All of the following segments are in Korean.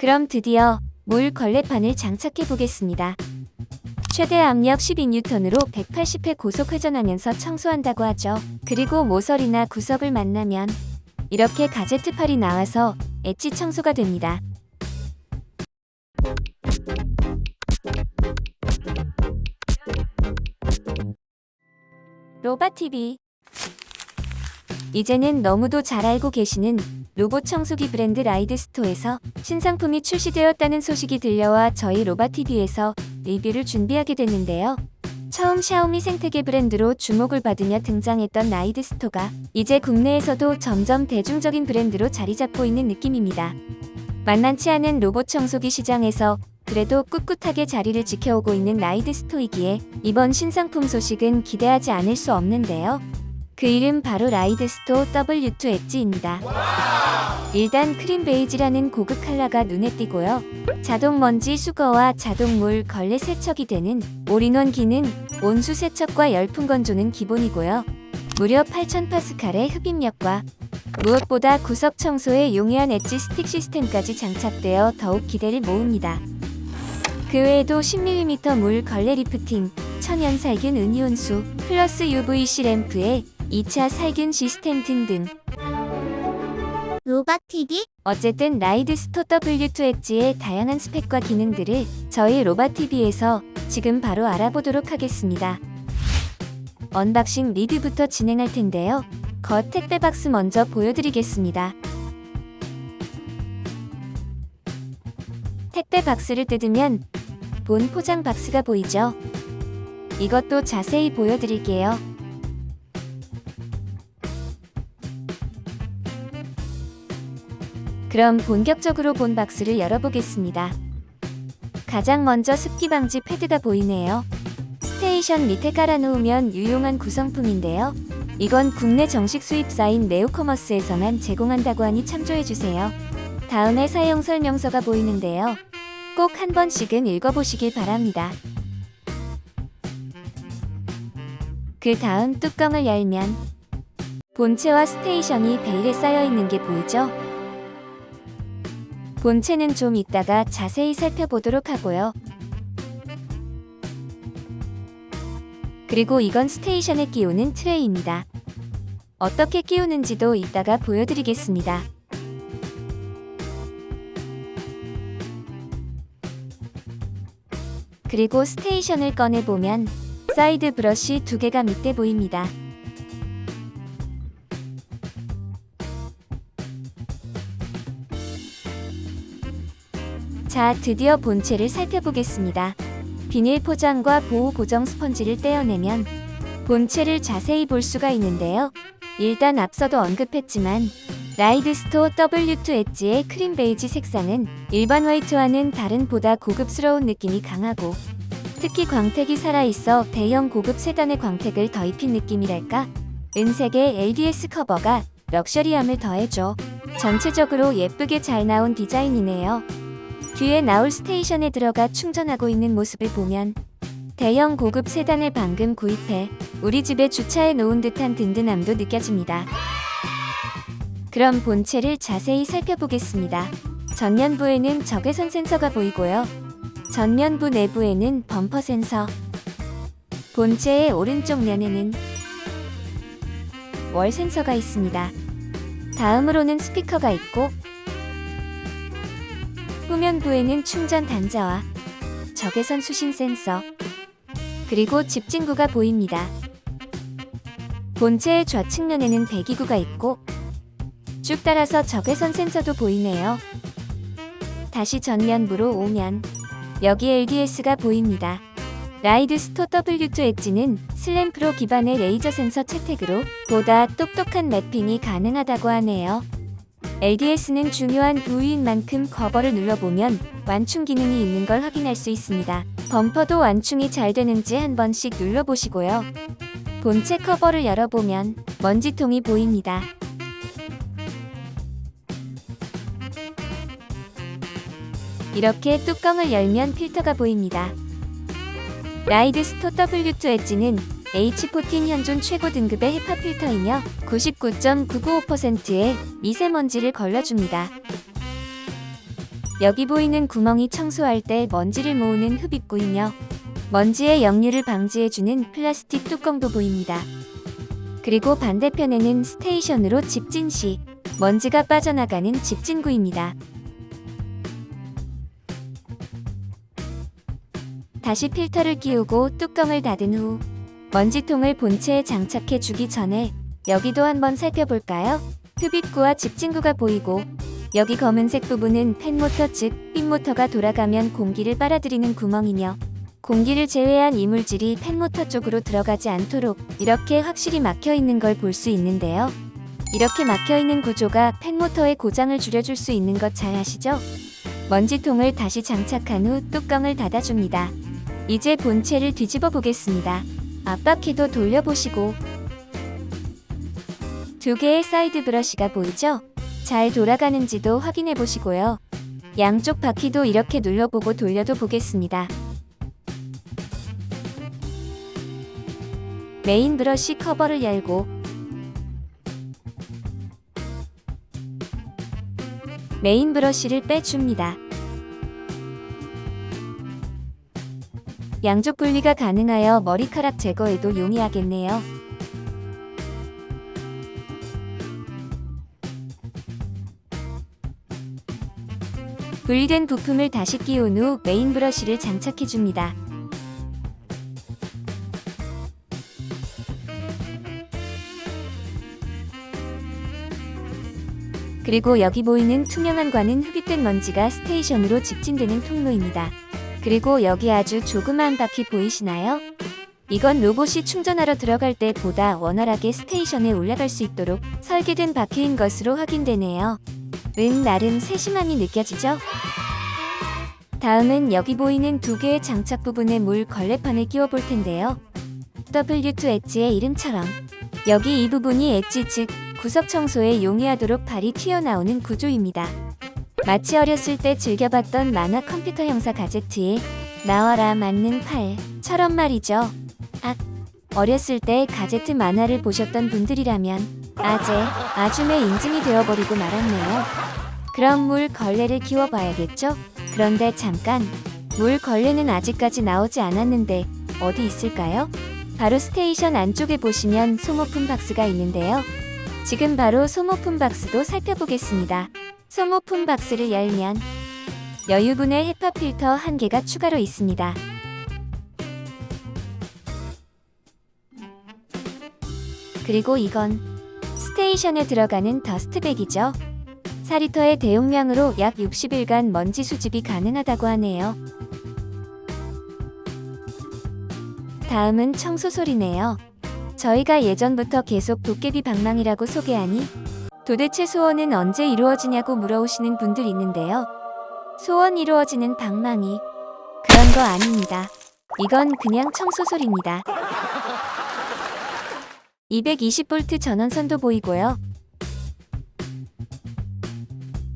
그럼 드디어 물 걸레판을 장착해 보겠습니다. 최대 압력 12N으로 180회 고속 회전하면서 청소한다고 하죠. 그리고 모서리나 구석을 만나면 이렇게 가제트 팔이 나와서 엣지 청소가 됩니다. 로바TV. 이제는 너무도 잘 알고 계시는 로봇 청소기 브랜드 라이드스토어에서 신상품이 출시되었다는 소식이 들려와 저희 로바TV에서 리뷰를 준비하게 됐는데요. 처음 샤오미 생태계 브랜드로 주목을 받으며 등장했던 라이드스토어가 이제 국내에서도 점점 대중적인 브랜드로 자리 잡고 있는 느낌입니다. 만만치 않은 로봇 청소기 시장에서 그래도 꿋꿋하게 자리를 지켜오고 있는 라이드스토어이기에 이번 신상품 소식은 기대하지 않을 수 없는데요. 그 이름 바로 라이드스토어 W2 엣지입니다. 일단 크림 베이지라는 고급 컬러가 눈에 띄고요. 자동 먼지 수거와 자동물 걸레 세척이 되는 올인원 기능, 온수 세척과 열풍 건조는 기본이고요. 무려 8000파스칼의 흡입력과 무엇보다 구석 청소에 용이한 엣지 스틱 시스템까지 장착되어 더욱 기대를 모읍니다. 그 외에도 10mm 물 걸레 리프팅, 천연 살균 은이온수, 플러스 UVC 램프에 2차 살균 시스템 등등. 로바TV? 어쨌든 라이드스토어 W2 엣지의 다양한 스펙과 기능들을 저희 로바TV에서 지금 바로 알아보도록 하겠습니다. 언박싱 리뷰부터 진행할 텐데요. 겉 택배 박스 먼저 보여드리겠습니다. 택배 박스를 뜯으면 본 포장 박스가 보이죠? 이것도 자세히 보여드릴게요. 그럼 본격적으로 본 박스를 열어보겠습니다. 가장 먼저 습기 방지 패드가 보이네요. 스테이션 밑에 깔아놓으면 유용한 구성품인데요. 이건 국내 정식 수입사인 네오커머스에서만 제공한다고 하니 참조해주세요. 다음에 사용 설명서가 보이는데요. 꼭 한 번씩은 읽어보시길 바랍니다. 그 다음 뚜껑을 열면 본체와 스테이션이 베일에 쌓여있는 게 보이죠? 본체는 좀 이따가 자세히 살펴보도록 하고요. 그리고 이건 스테이션에 끼우는 트레이입니다. 어떻게 끼우는지도 이따가 보여드리겠습니다. 그리고 스테이션을 꺼내보면 사이드 브러쉬 2개가 밑에 보입니다. 자, 드디어 본체를 살펴보겠습니다. 비닐 포장과 보호 고정 스펀지를 떼어내면 본체를 자세히 볼 수가 있는데요. 일단 앞서도 언급했지만 라이드스토어 W2 엣지의 크림 베이지 색상은 일반 화이트와는 다른 보다 고급스러운 느낌이 강하고 특히 광택이 살아있어 대형 고급 세단의 광택을 더 입힌 느낌이랄까? 은색의 LDS 커버가 럭셔리함을 더해줘. 전체적으로 예쁘게 잘 나온 디자인이네요. 뒤에 나올 스테이션에 들어가 충전하고 있는 모습을 보면 대형 고급 세단을 방금 구입해 우리 집에 주차해 놓은 듯한 든든함도 느껴집니다. 그럼 본체를 자세히 살펴보겠습니다. 전면부에는 적외선 센서가 보이고요. 전면부 내부에는 범퍼 센서, 본체의 오른쪽 면에는 월 센서가 있습니다. 다음으로는 스피커가 있고 후면부에는 충전 단자와 적외선 수신 센서, 그리고 집진구가 보입니다. 본체의 좌측면에는 배기구가 있고 쭉 따라서 적외선 센서도 보이네요. 다시 전면부로 오면 여기 LDS가 보입니다. 라이드스토어 W2 엣지는 슬램프로 기반의 레이저 센서 채택으로 보다 똑똑한 매핑이 가능하다고 하네요. LDS는 중요한 부위인 만큼 커버를 눌러보면 완충 기능이 있는 걸 확인할 수 있습니다. 범퍼도 완충이 잘 되는지 한 번씩 눌러보시고요. 본체 커버를 열어보면 먼지통이 보입니다. 이렇게 뚜껑을 열면 필터가 보입니다. 라이드스토어 W2 엣지는 H14 현존 최고 등급의 헤파 필터이며 99.995%의 미세먼지를 걸러줍니다. 여기 보이는 구멍이 청소할 때 먼지를 모으는 흡입구이며 먼지의 역류를 방지해주는 플라스틱 뚜껑도 보입니다. 그리고 반대편에는 스테이션으로 집진 시 먼지가 빠져나가는 집진구입니다. 다시 필터를 끼우고 뚜껑을 닫은 후 먼지통을 본체에 장착해 주기 전에 여기도 한번 살펴볼까요? 흡입구와 집진구가 보이고 여기 검은색 부분은 팬모터 즉 핀모터가 돌아가면 공기를 빨아들이는 구멍이며 공기를 제외한 이물질이 팬모터 쪽으로 들어가지 않도록 이렇게 확실히 막혀 있는 걸 볼 수 있는데요. 이렇게 막혀 있는 구조가 팬모터의 고장을 줄여줄 수 있는 것 잘 아시죠? 먼지통을 다시 장착한 후 뚜껑을 닫아줍니다. 이제 본체를 뒤집어 보겠습니다. 앞바퀴도 돌려보시고 두 개의 사이드 브러쉬가 보이죠? 잘 돌아가는지도 확인해 보시고요. 양쪽 바퀴도 이렇게 눌러보고 돌려도 보겠습니다. 메인 브러쉬 커버를 열고 메인 브러쉬를 빼줍니다. 양쪽 분리가 가능하여 머리카락 제거에도 용이하겠네요. 분리된 부품을 다시 끼운 후 메인 브러쉬를 장착해줍니다. 그리고 여기 보이는 투명한 관은 흡입된 먼지가 스테이션으로 집진되는 통로입니다. 그리고 여기 아주 조그마한 바퀴 보이시나요? 이건 로봇이 충전하러 들어갈 때 보다 원활하게 스테이션에 올라갈 수 있도록 설계된 바퀴인 것으로 확인되네요. 나름 세심함이 느껴지죠? 다음은 여기 보이는 두 개의 장착 부분에 물 걸레판을 끼워 볼 텐데요. W2 엣지의 이름처럼 여기 이 부분이 엣지 즉 구석 청소에 용이하도록 발이 튀어나오는 구조입니다. 마치 어렸을 때 즐겨봤던 만화 컴퓨터 형사 가제트에 나와라 맞는 팔처럼 말이죠. 어렸을 때 가제트 만화를 보셨던 분들이라면 아줌의 인증이 되어버리고 말았네요. 그럼 물 걸레를 끼워봐야겠죠? 그런데 잠깐, 물 걸레는 아직까지 나오지 않았는데 어디 있을까요? 바로 스테이션 안쪽에 보시면 소모품 박스가 있는데요. 지금 바로 소모품 박스도 살펴보겠습니다. 소모품 박스를 열면 여유분의 헤파 필터 1개가 추가로 있습니다. 그리고 이건 스테이션에 들어가는 더스트백이죠. 4리터의 대용량으로 약 60일간 먼지 수집이 가능하다고 하네요. 다음은 청소솔이네요. 저희가 예전부터 계속 도깨비 방망이라고 소개하니 도대체 소원은 언제 이루어지냐고 물어오시는 분들 있는데요. 소원 이루어지는 방망이 그런 거 아닙니다. 이건 그냥 청소솔입니다. 220V 전원선도 보이고요.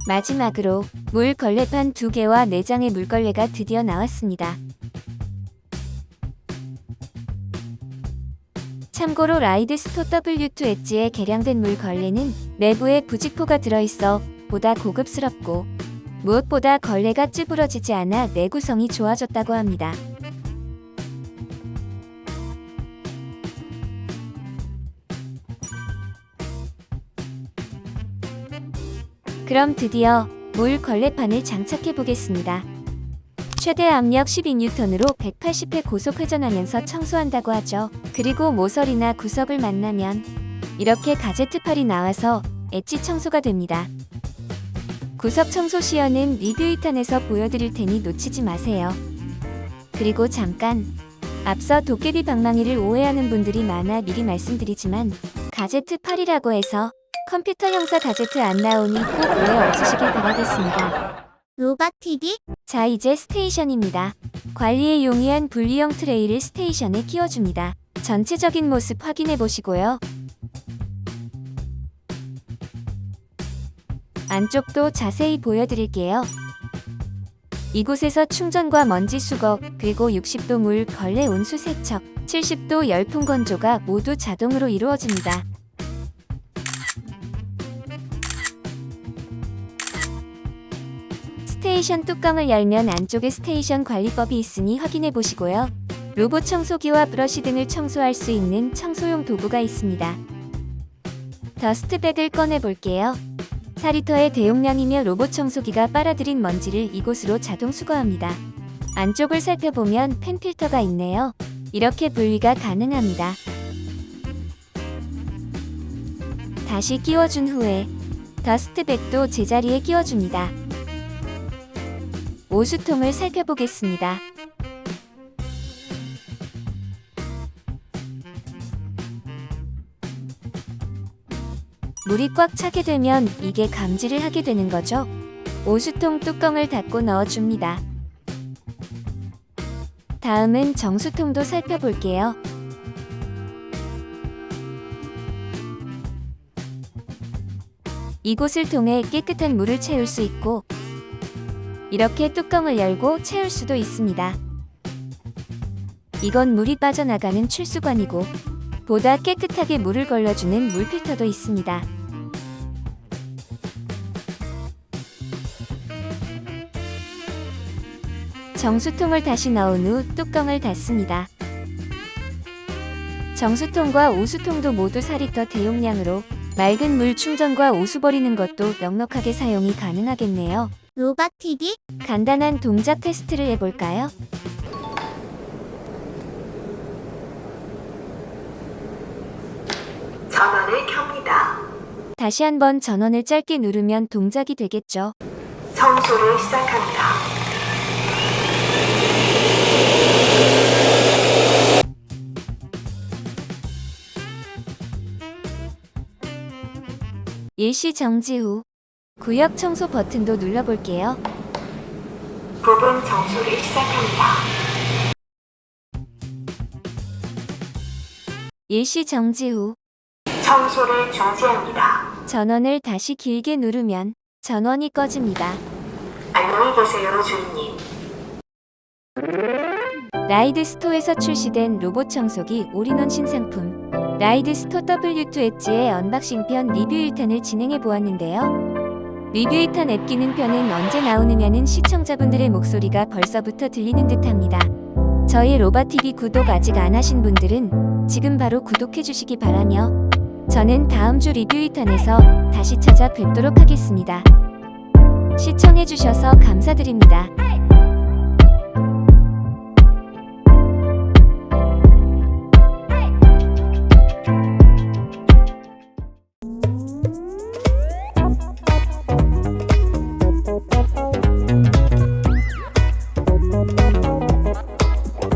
마지막으로 물 걸레판 2개와 4장의 물걸레가 드디어 나왔습니다. 참고로 라이드스토 W2 엣지의 개량된 물 걸레는 내부에 부직포가 들어있어 보다 고급스럽고 무엇보다 걸레가 찌부러지지 않아 내구성이 좋아졌다고 합니다. 그럼 드디어 물 걸레판을 장착해 보겠습니다. 최대 압력 12N으로 180회 고속 회전하면서 청소한다고 하죠. 그리고 모서리나 구석을 만나면 이렇게 가제트 팔이 나와서 엣지 청소가 됩니다. 구석 청소 시연은 리뷰 2탄에서 보여드릴 테니 놓치지 마세요. 그리고 잠깐, 앞서 도깨비 방망이를 오해하는 분들이 많아 미리 말씀드리지만 가제트 팔이라고 해서 컴퓨터 형사 가제트 안 나오니 꼭 오해 없으시길 바라겠습니다. 로바TV? 자, 이제 스테이션입니다. 관리에 용이한 분리형 트레이를 스테이션에 끼워줍니다. 전체적인 모습 확인해 보시고요. 안쪽도 자세히 보여드릴게요. 이곳에서 충전과 먼지 수거, 그리고 60도 물 걸레 온수 세척, 70도 열풍 건조가 모두 자동으로 이루어집니다. 스테이션 뚜껑을 열면 안쪽에 스테이션 관리법이 있으니 확인해 보시고요. 로봇 청소기와 브러쉬 등을 청소할 수 있는 청소용 도구가 있습니다. 더스트백을 꺼내 볼게요. 4리터의 대용량이며 로봇 청소기가 빨아들인 먼지를 이곳으로 자동 수거합니다. 안쪽을 살펴보면 펜 필터가 있네요. 이렇게 분리가 가능합니다. 다시 끼워준 후에 더스트백도 제자리에 끼워줍니다. 오수통을 살펴보겠습니다. 물이 꽉 차게 되면 이게 감지를 하게 되는 거죠. 오수통 뚜껑을 닫고 넣어줍니다. 다음은 정수통도 살펴볼게요. 이곳을 통해 깨끗한 물을 채울 수 있고 이렇게 뚜껑을 열고 채울 수도 있습니다. 이건 물이 빠져나가는 출수관이고 보다 깨끗하게 물을 걸러주는 물필터도 있습니다. 정수통을 다시 넣은 후 뚜껑을 닫습니다. 정수통과 오수통도 모두 4리터 대용량으로 맑은 물 충전과 오수 버리는 것도 넉넉하게 사용이 가능하겠네요. 로바TV 간단한 동작 테스트를 해볼까요? 전원을 켭니다. 다시 한번 전원을 짧게 누르면 동작이 되겠죠. 청소를 시작합니다. 일시 정지 후 구역 청소 버튼도 눌러볼게요. 부분 청소를 시작합니다. 일시 정지 후 청소를 중지합니다. 전원을 다시 길게 누르면 전원이 꺼집니다. 안녕히 계세요, 주인님. 라이드 스토어에서 출시된 로봇 청소기 올인원 신상품 라이드 스토어 W2 엣지의 언박싱편 리뷰 1탄을 진행해 보았는데요. 리뷰 1탄 앱 기능 편은 언제 나오느냐는 시청자분들의 목소리가 벌써부터 들리는 듯합니다. 저희 로바TV 구독 아직 안 하신 분들은 지금 바로 구독해 주시기 바라며 저는 다음 주 리뷰 2탄에서 다시 찾아뵙도록 하겠습니다. 시청해 주셔서 감사드립니다.